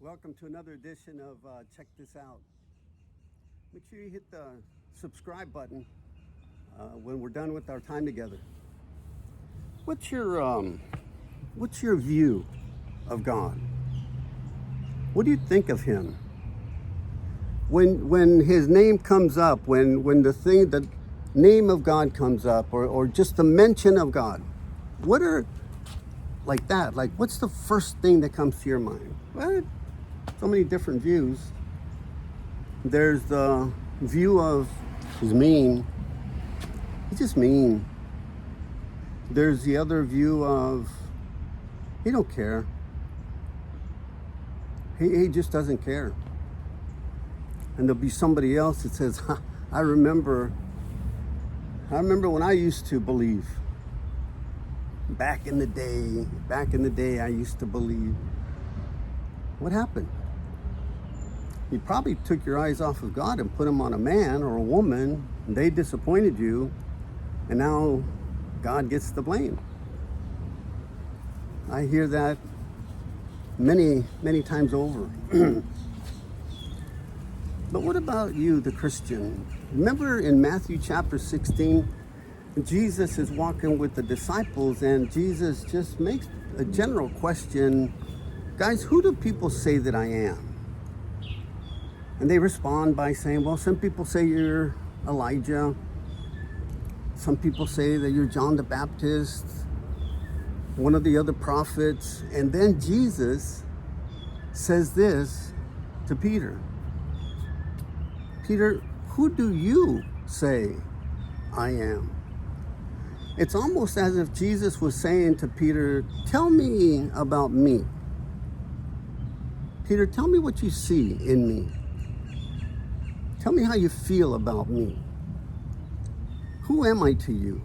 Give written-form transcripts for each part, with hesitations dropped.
Welcome to another edition of Check This Out. Make sure you hit the subscribe button when we're done with our time together. What's your view of God? What do you think of Him? When His name comes up, when the name of God comes up, or just the mention of God, what are like that? Like, what's the first thing that comes to your mind? Well, so many different views. There's the view of he's mean. He's just mean. There's the other view of he don't care. He just doesn't care. And there'll be somebody else that says, I remember when I used to believe. Back in the day I used to believe. What happened? You probably took your eyes off of God and put them on a man or a woman, and they disappointed you, and now God gets the blame. I hear that many, many times over. But what about you, the Christian? Remember in Matthew chapter 16, Jesus is walking with the disciples, and Jesus just makes a general question, guys, who do people say that I am? And they respond by saying, well, some people say you're Elijah. Some people say that you're John the Baptist, one of the other prophets. And then Jesus says this to Peter. Peter, who do you say I am? It's almost as if Jesus was saying to Peter, tell me about me. Peter, tell me what you see in me. Tell me how you feel about me. Who am I to you?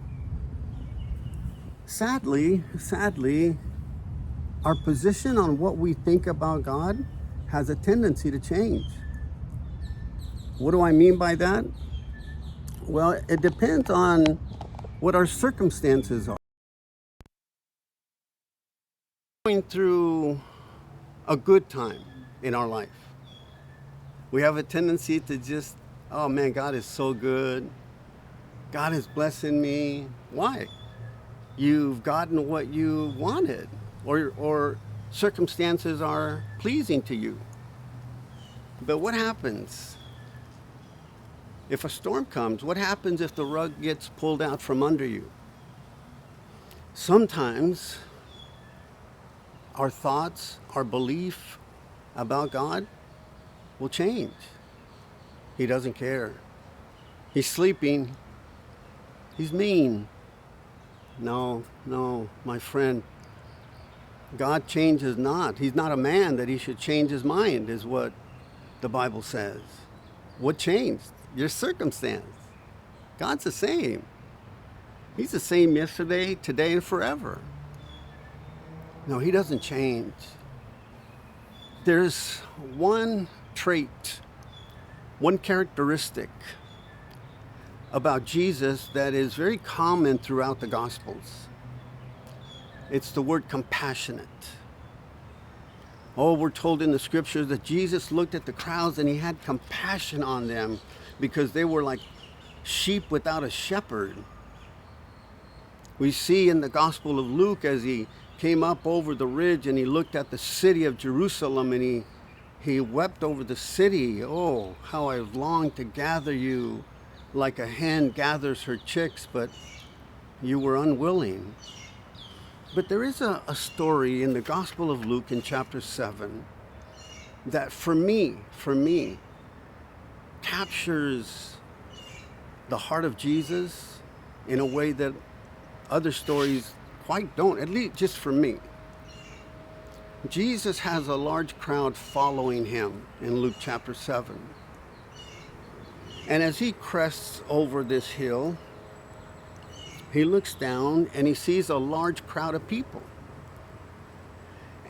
Sadly, our position on what we think about God has a tendency to change. What do I mean by that? Well, it depends on what our circumstances are. Going through a good time in our life, we have a tendency to just, oh man, God is so good. God is blessing me. Why? You've gotten what you wanted, or circumstances are pleasing to you. But what happens if a storm comes? What happens if the rug gets pulled out from under you? Sometimes our thoughts, our belief about God will change. He doesn't care. He's sleeping. He's mean. No, my friend. God changes not. He's not a man that he should change his mind, is what the Bible says. What changed? Your circumstance. God's the same. He's the same yesterday, today, and forever. No, he doesn't change. There's one trait, one characteristic about Jesus that is very common throughout the Gospels. It's the word compassionate. Oh, we're told in the scriptures that Jesus looked at the crowds and he had compassion on them because they were like sheep without a shepherd. We see in the Gospel of Luke as he came up over the ridge and he looked at the city of Jerusalem and he wept over the city. Oh, how I long to gather you like a hen gathers her chicks, but you were unwilling. But there is a story in the Gospel of Luke in chapter 7 that for me, captures the heart of Jesus in a way that other stories quite don't, at least just for me. Jesus has a large crowd following him in Luke chapter 7. And as he crests over this hill, he looks down and he sees a large crowd of people.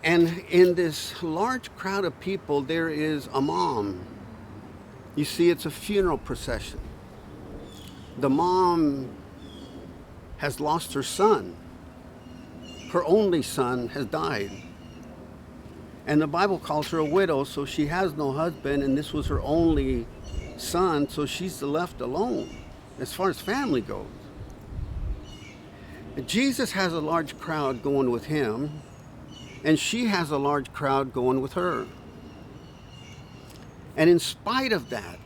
And in this large crowd of people, there is a mom. You see, it's a funeral procession. The mom has lost her son. Her only son has died. And the Bible calls her a widow, so she has no husband, and this was her only son, so she's left alone as far as family goes. Jesus has a large crowd going with him, and she has a large crowd going with her. And in spite of that,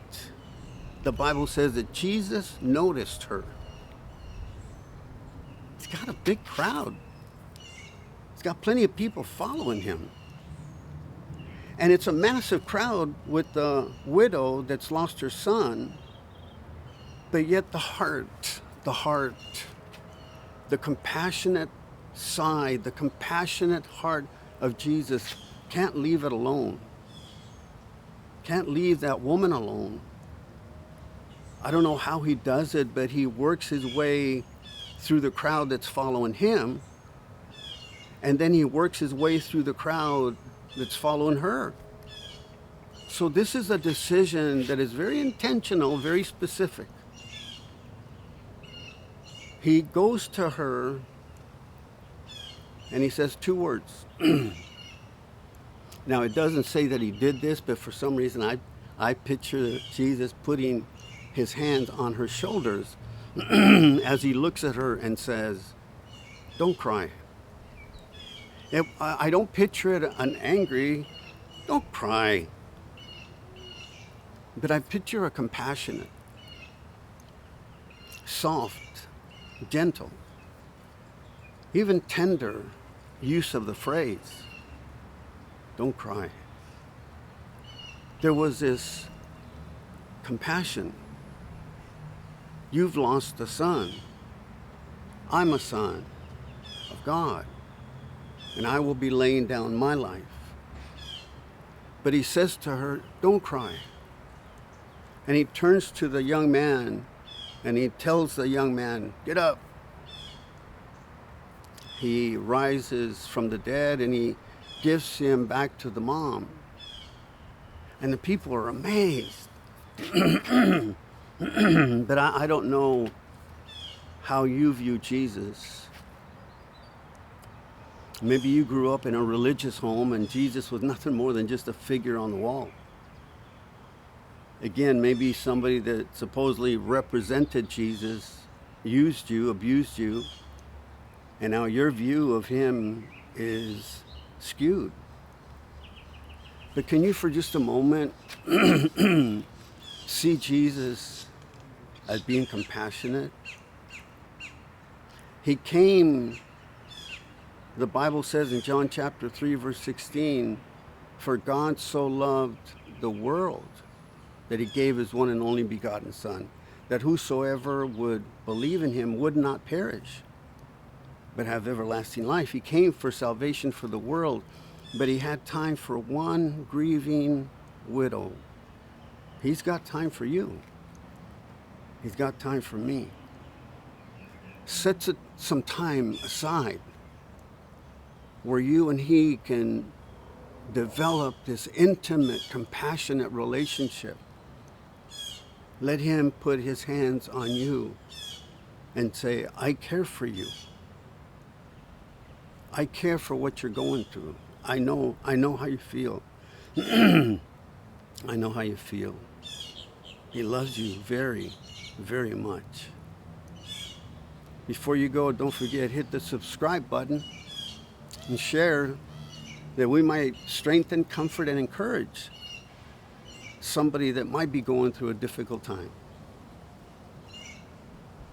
the Bible says that Jesus noticed her. He's got a big crowd. He's got plenty of people following him. And it's a massive crowd with the widow that's lost her son. But yet the heart, the compassionate side, the compassionate heart of Jesus can't leave it alone. Can't leave that woman alone. I don't know how he does it, but he works his way through the crowd that's following him. And then he works his way through the crowd that's following her. So this is a decision that is very intentional, very specific. He goes to her and he says 2 words. Now, it doesn't say that he did this, but for some reason I picture Jesus putting his hands on her shoulders as he looks at her and says, "Don't cry." I don't picture it an angry, "Don't cry." But I picture a compassionate, soft, gentle, even tender use of the phrase, "Don't cry." There was this compassion. You've lost a son. I'm a son of God, and I will be laying down my life. But he says to her, "Don't cry." And he turns to the young man and he tells the young man, "Get up." He rises from the dead and he gives him back to the mom. And the people are amazed. But I don't know how you view Jesus. Maybe you grew up in a religious home and Jesus was nothing more than just a figure on the wall. Again, maybe somebody that supposedly represented Jesus used you, abused you, and now your view of him is skewed. But can you for just a moment see Jesus as being compassionate? He came, the Bible says in John chapter 3, verse 16, "For God so loved the world that he gave his one and only begotten Son, that whosoever would believe in him would not perish, but have everlasting life." He came for salvation for the world, but he had time for one grieving widow. He's got time for you. He's got time for me. Set some time aside where you and he can develop this intimate, compassionate relationship. Let him put his hands on you and say, "I care for you. I care for what you're going through. I know how you feel." I know how you feel. He loves you very, very much. Before you go, don't forget, hit the subscribe button and share, that we might strengthen, comfort, and encourage somebody that might be going through a difficult time.